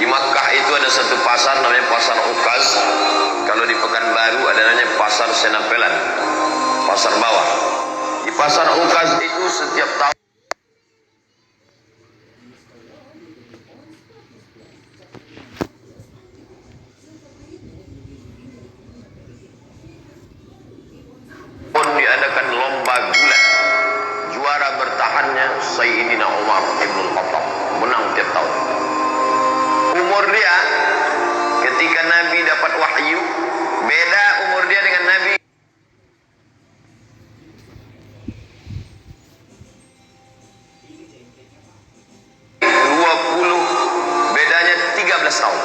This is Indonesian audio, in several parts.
Di Makkah itu ada satu pasar namanya Pasar Ukaz. Kalau di Pekanbaru ada namanya Pasar Senapelan, pasar bawah. Di Pasar Ukaz itu setiap tahun diadakan lomba gulat. Juara bertahannya Sayyidina Umar Ibn Khattab, menang tiap tahun. Umur dia ketika Nabi dapat wahyu, beda umur dia dengan Nabi. 20, bedanya 13 tahun.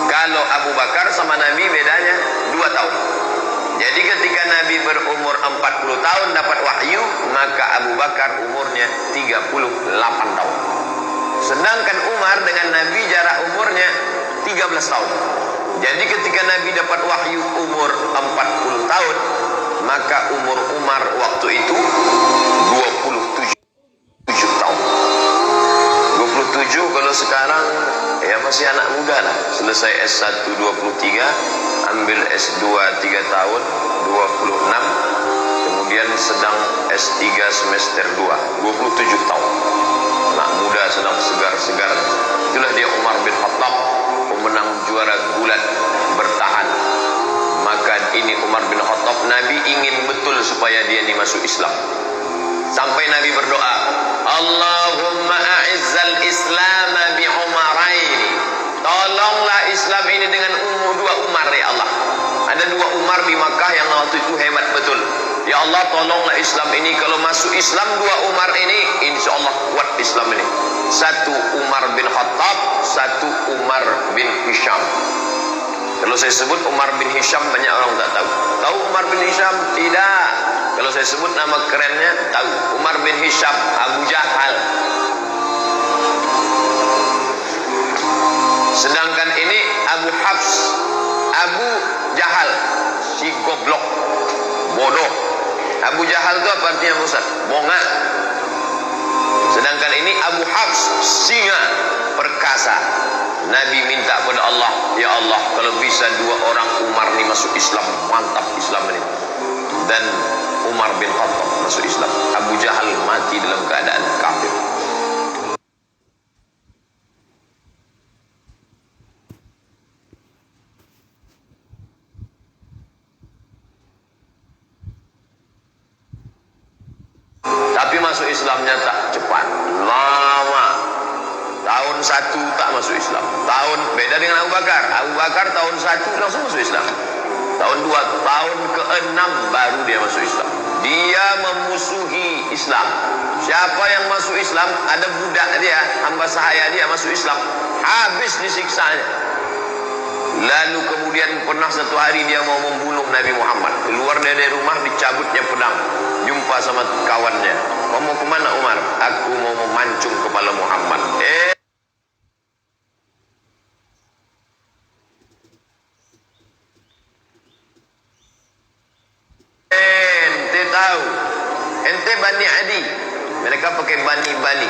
Kalau Abu Bakar sama Nabi bedanya 2 tahun. Jadi ketika Nabi berumur 40 tahun dapat wahyu, maka Abu Bakar umurnya 38 tahun. Sedangkan Umar dengan Nabi jarak umurnya 13 tahun. Jadi ketika Nabi dapat wahyu umur 40 tahun, maka umur Umar waktu itu 27 tahun. 27 kalau sekarang ya masih anak muda lah. Selesai S1 23, ambil S2 3 tahun 26, kemudian sedang S3 semester 2 27 tahun. Anak muda sedang segar-segar. Itulah dia Umar bin Khattab, pemenang juara gulat bertahan. Maka ini Umar bin Khattab, Nabi ingin betul supaya dia ini masuk Islam. Sampai Nabi berdoa, Allahumma a'izzal Islam bi Umaraini. Tolonglah Islam ini dengan 2 Umar ya Allah. Ada 2 Umar di Makkah yang waktu itu hebat betul. Ya Allah, tolonglah Islam ini, kalau masuk Islam 2 Umar ini, insya Allah kuat Islam ini. 1 Umar bin Khattab, 1 Umar bin Hisham. Kalau saya sebut Umar bin Hisham banyak orang tak tahu. Tahu Umar bin Hisham? Tidak. Kalau saya sebut nama kerennya tahu. Umar bin Hisham, Abu Jahal. Sedangkan ini Abu Hafs, Abu Jahal, si goblok, bodoh. Abu Jahal itu apa artinya Ustaz? Bonga. Sedangkan ini Abu Hafs, singa, perkasa. Nabi minta pada Allah, ya Allah, kalau bisa 2 orang Umar ini masuk Islam, mantap Islam ini. Dan Umar bin Khattab masuk Islam. Abu Jahal mati dalam keadaan kafir. Tapi masuk Islamnya tak cepat, lama. Tahun 1 tak masuk Islam. Tahun beda dengan Abu Bakar. Abu Bakar tahun 1 langsung masuk Islam. Tahun 2, tahun ke-6 baru dia masuk Islam. Dia memusuhi Islam. Siapa yang masuk Islam, ada budak dia, hamba sahaya dia masuk Islam, habis disiksanya. Lalu kemudian pernah satu hari dia mau membunuh Nabi Muhammad. Keluar dari rumah, dicabutnya pedang. Jumpa sama kawannya. Kau mau kemana Umar? Aku mau memancung kepala Muhammad. Ente tahu? Ente Bani Adi. Mereka pakai Bani.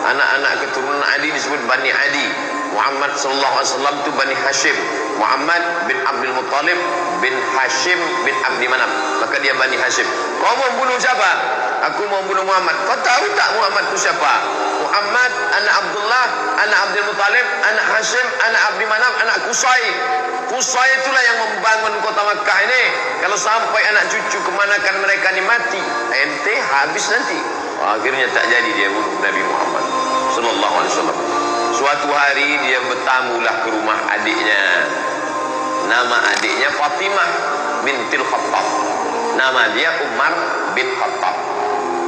Anak-anak keturunan Adi disebut Bani Adi. Muhammad sallallahu alaihi wasallam itu Bani Hashim. Muhammad bin Abdul Muttalib bin Hashim bin Abdi Manaf. Maka dia Bani Hashim. Kau mau bunuh siapa? Aku mau bunuh Muhammad. Kau tahu tak Muhammad itu siapa? Muhammad anak Abdullah, anak Abdul Muttalib, anak Hashim, anak Abdi Manaf, anak Qusay. Qusay itulah yang membangun kota Makkah ini. Kalau sampai anak cucu kemanakan mereka ini mati, ente habis nanti. Akhirnya tak jadi dia bunuh Nabi Muhammad sallallahu alaihi wasallam. Suatu hari dia bertamulah ke rumah adiknya. Nama adiknya Fatimah bintil Khattab. Nama dia Umar bin Khattab.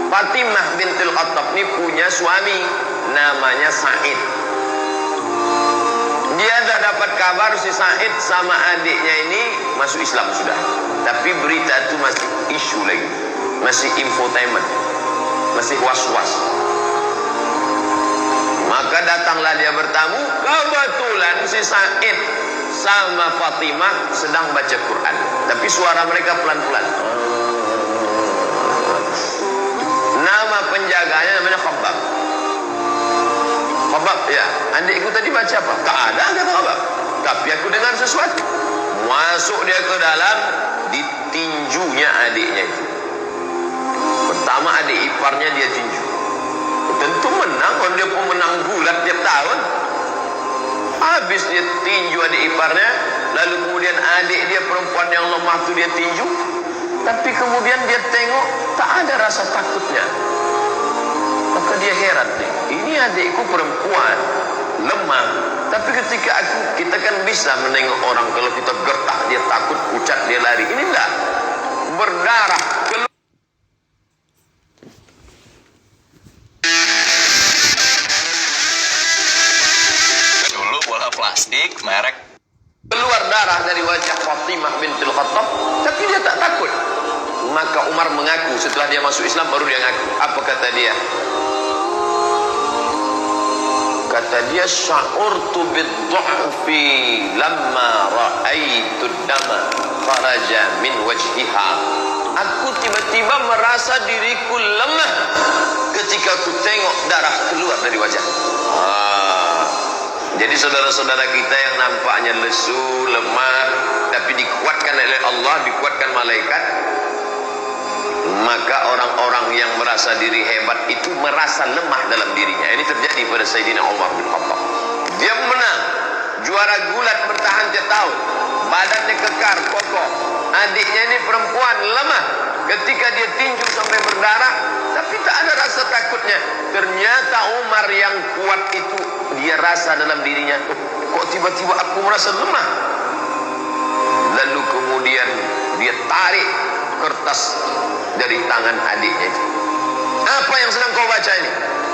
Fatimah bintil Khattab ini punya suami namanya Said. Dia dah dapat kabar si Said sama adiknya ini masuk Islam sudah. Tapi berita itu masih isu lagi. Masih infotainment. Masih was-was. Maka datanglah dia bertamu. Kebetulan si Said sama Fatimah sedang baca Quran. Tapi suara mereka pelan-pelan. Nama penjaganya namanya Khabbab. Khabbab, ya, adikku tadi baca apa? Tak ada, kata Khabbab. Tapi aku dengar sesuatu. Masuk dia ke dalam, ditinjunya adiknya itu. Pertama adik iparnya dia tinju. Tentu menang, kalau dia pemenang gulat tiap tahun. Habis dia tinju adik iparnya, lalu kemudian adik dia perempuan yang lemah tu dia tinju. Tapi kemudian dia tengok tak ada rasa takutnya. Maka dia heran nih, ini adikku perempuan lemah, tapi ketika kita kan bisa menengok orang kalau kita gertak dia takut, pucat dia lari. Ini enggak, berdarah dulu bola plastik merek keluar darah dari wajah Fatimah bintul Khattab, tapi dia tak takut. Maka Umar mengaku setelah dia masuk Islam, baru dia ngaku. Apa kata dia? Kata dia, sya'urtu bid-du'fi lamma ra'aitu dama kharaja min wajhiha. Aku tiba-tiba merasa diriku lemah ketika aku tengok darah keluar dari wajah. Jadi saudara-saudara kita yang nampaknya lesu, lemah, tapi dikuatkan oleh Allah, dikuatkan malaikat, maka orang-orang yang merasa diri hebat itu merasa lemah dalam dirinya. Ini terjadi pada Sayyidina Umar bin Khattab. Dia menang, juara gulat bertahan tiap tahun, badannya kekar, kokoh. Adiknya ini perempuan lemah, ketika dia tinju sampai berdarah, tapi tak ada rasa takutnya. Ternyata Umar yang kuat itu, dia rasa dalam dirinya, kok tiba-tiba aku merasa lemah. Lalu kemudian dia tarik kertas dari tangan adiknya itu. Apa yang sedang kau baca ini?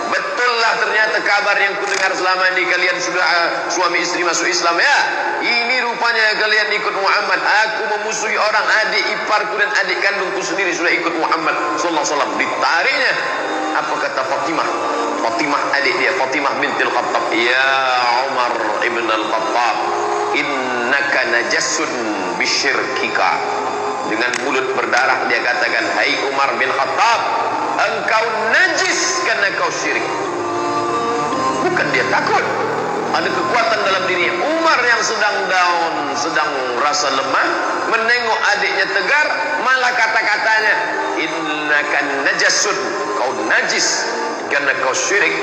Betullah ternyata kabar yang kudengar selama ini, kalian sudah suami istri masuk Islam, ya. Ini rupanya kalian ikut Muhammad. Aku memusuhi orang, adik iparku dan adik kandungku sendiri sudah ikut Muhammad sallallahu alaihi wasallam. Ditariknya. Apa kata Fatimah? Fatimah adik dia, Fatimah bintul Khattab. Ya Umar ibn al-Khattab, innaka najasun bisyirkika. Dengan mulut berdarah dia katakan, hai Umar bin Khattab, engkau najis karena kau syirik. Bukan dia takut, ada kekuatan dalam dirinya. Umar yang sedang down, sedang rasa lemah, menengok adiknya tegar, malah kata-katanya, innaka najasun, kau najis karena kau syirik,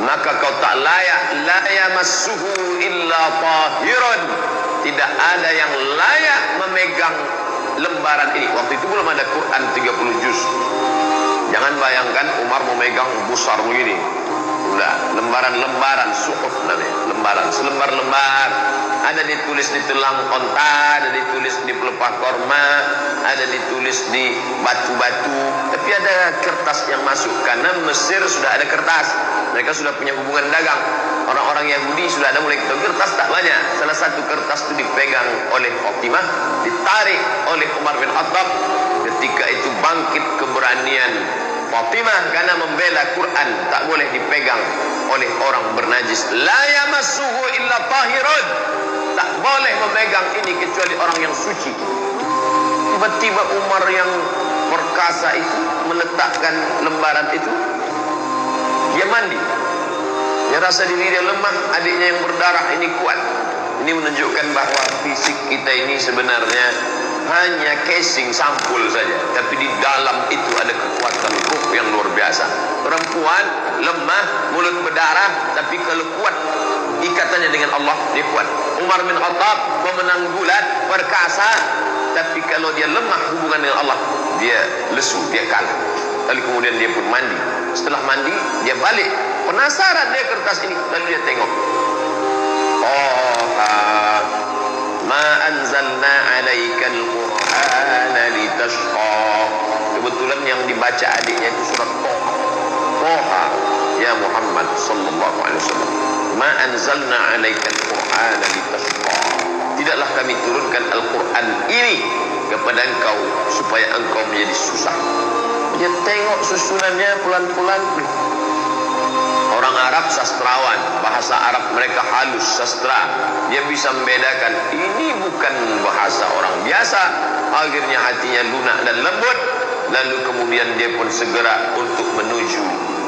maka kau tak layak, la yamassuhu illa tahirun. Tidak ada yang layak memegang lembaran ini. Waktu itu belum ada Quran 30 juz. Jangan bayangkan Umar memegang besar begini. Udah, lembaran-lembaran, suhuf namanya, lembaran, selembar-lembar. Ada ditulis di tulang onta, ada ditulis di pelepah korma, ada ditulis di batu-batu. Tapi ada kertas yang masuk, karena Mesir sudah ada kertas. Mereka sudah punya hubungan dagang. Orang-orang Yahudi sudah ada mulai ketemu kertas, tak banyak. Salah satu kertas itu dipegang oleh Fatimah, ditarik oleh Umar bin Khattab. Ketika itu bangkit keberanian Fatimah karena membela Quran, tak boleh dipegang oleh orang bernajis. La yamassuhu illa tahirun. Tak boleh memegang ini kecuali orang yang suci. Tiba-tiba Umar yang perkasa itu meletakkan lembaran itu. Dia mandi. Dia rasa diri dia lemah, adiknya yang berdarah ini kuat. Ini menunjukkan bahwa fisik kita ini sebenarnya hanya casing sampul saja, tapi di dalam itu ada kekuatan ruh yang luar biasa. Perempuan lemah, mulut berdarah, tapi kalau kuat ikatannya dengan Allah, dia kuat. Umar bin Khattab pemenang gulat, perkasa, tapi kalau dia lemah hubungan dengan Allah, dia lesu, dia kalah. Lalu kemudian dia pun mandi. Setelah mandi, dia balik. Penasaran dia kertas ini, lalu dia tengok. Ma anzalna alaikal Qur'ana litashqa. Kebetulan yang dibaca adiknya itu surat Toha. Toha, ya Muhammad sallallahu alaihi wasallam. Ma anzalna alaikal Qur'ana litashqa. Tidaklah kami turunkan Al-Quran ini kepada engkau supaya engkau menjadi susah. Dia tengok susunannya pelan-pelan. Orang Arab sastrawan, bahasa Arab mereka halus, sastra. Dia bisa membedakan ini bukan bahasa orang biasa. Akhirnya hatinya lunak dan lembut. Lalu kemudian dia pun segera untuk menuju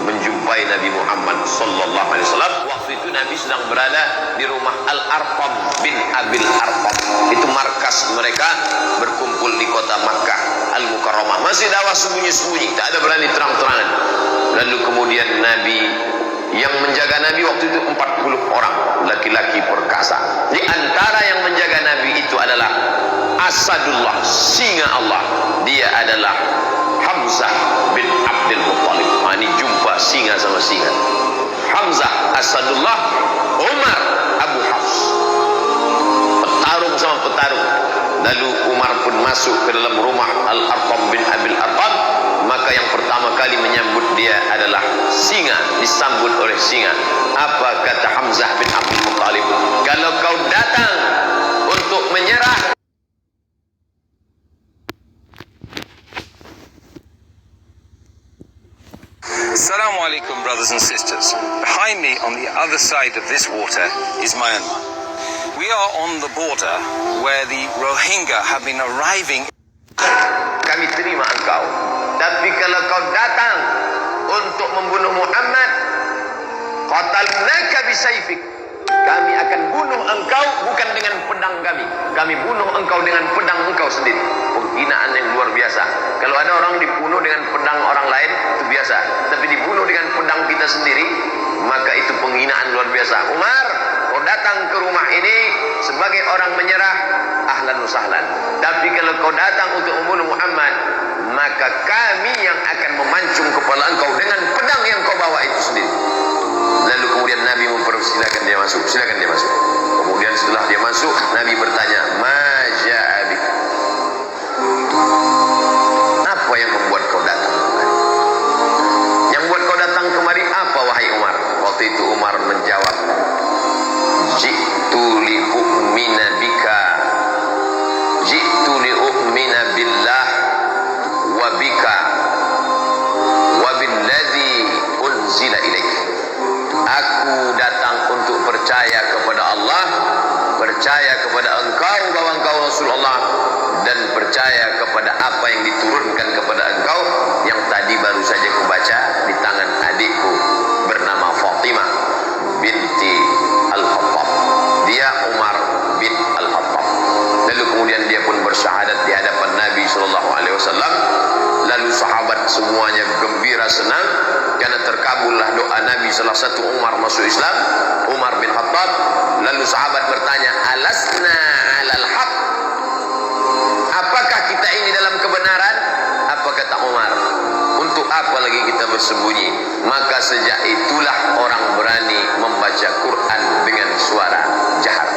menjumpai Nabi Muhammad sallallahu alaihi wasallam. Waktu itu Nabi sedang berada di rumah Al-Arqam bin Abil Arqam. Itu markas mereka berkumpul di kota Makkah Al-Mukarramah. Masih dakwah sembunyi-sembunyi, tak ada berani terang-terangan. Lalu kemudian Nabi, yang menjaga Nabi waktu itu 40 orang laki-laki perkasa. Di antara yang menjaga Nabi itu adalah Asadullah, singa Allah. Dia adalah Hamzah bin Abdul Muttalib. Ini jumpa singa sama singa. Hamzah Asadullah, Umar Abu Hafs. Petarung sama petarung. Lalu Umar pun masuk ke dalam rumah Al-Arqam bin Abil Arqam. Maka yang pertama kali menyambut dia adalah singa, disambut oleh singa. Apa kata Hamzah bin Abdul Muttalib? Kalau kau datang untuk menyerah, Assalamualaikum, brothers and sisters. Behind me on the other side of this water is Myanmar. We are on the border where the Rohingya have been arriving. kami terima engkau. Tapi kalau kau datang untuk membunuh Muhammad, qatalnaka bisayfik, kami akan bunuh engkau bukan dengan pedang kami. Kami bunuh engkau dengan pedang engkau sendiri. Penghinaan yang luar biasa. Kalau ada orang dibunuh dengan pedang orang lain, itu biasa. Tapi dibunuh dengan pedang kita sendiri, maka itu penghinaan luar biasa. Umar, kau datang ke rumah ini sebagai orang menyerah, ahlan wa sahlan. Tapi kalau kau datang untuk membunuh Muhammad, maka kami yang akan memancung kepala engkau dengan pedang yang kau bawa itu sendiri. Lalu kemudian Nabi mempersilakan dia masuk. Silakan dia masuk. Kemudian setelah dia masuk, Nabi bertanya, "Maja'abik?" Apa yang membuat kau datang kemari? Yang membuat kau datang kemari apa, wahai Umar? Waktu itu Umar menjawab, "Ji'tu li'u'mina bika, ji'tu li'u'mina billah wa bika wa billadzi unzila ilaik." Aku datang untuk percaya kepada Allah, percaya kepada engkau bahwa engkau Rasulullah, dan percaya kepada apa yang diturunkan kepada engkau yang tadi baru saja kubaca di tangan adikku bernama Fatimah binti Al-Khattab. Dia Umar bin Al-Khattab. Lalu kemudian dia pun bersyahadat di hadapan Nabi SAW. Lalu sahabat semuanya gembira senang karena terkabullah doa Nabi. Salah satu Umar masuk Islam, Umar bin Khattab. Lalu sahabat bertanya, "Alasna alal haq?" Apakah kita ini dalam kebenaran? Apa kata Umar? Untuk apa lagi kita bersembunyi? Maka sejak itulah orang berani membaca Quran dengan suara jahar.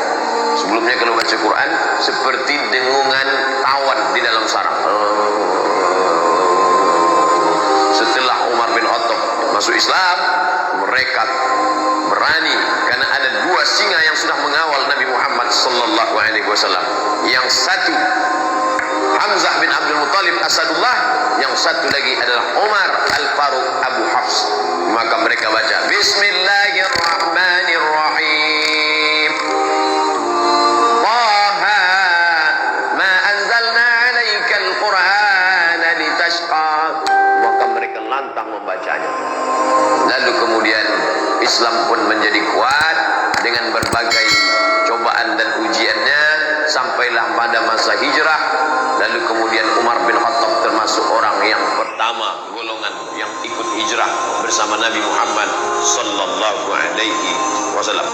Sebelumnya kalau baca Quran seperti dengungan tawon di dalam sarang. Setelah Umar bin Khattab masuk Islam, mereka berani karena ada dua singa yang sudah mengawal Nabi Muhammad sallallahu alaihi wasallam. Yang satu Hamzah bin Abdul Muttalib Asadullah, yang satu lagi adalah Umar Al-Faruq Abu Hafs. Maka mereka baca Bismillahirrahmanirrahim. Taha ma anzalna 'alaikal Qur'ana litashqa. Maka mereka lantang membacanya. Lalu kemudian Islam pun menjadi kuat dengan berbagai cobaan dan ujiannya sampailah pada masa hijrah. Lalu kemudian Umar bin Khattab termasuk orang yang pertama golongan yang ikut hijrah bersama Nabi Muhammad sallallahu alaihi wasallam.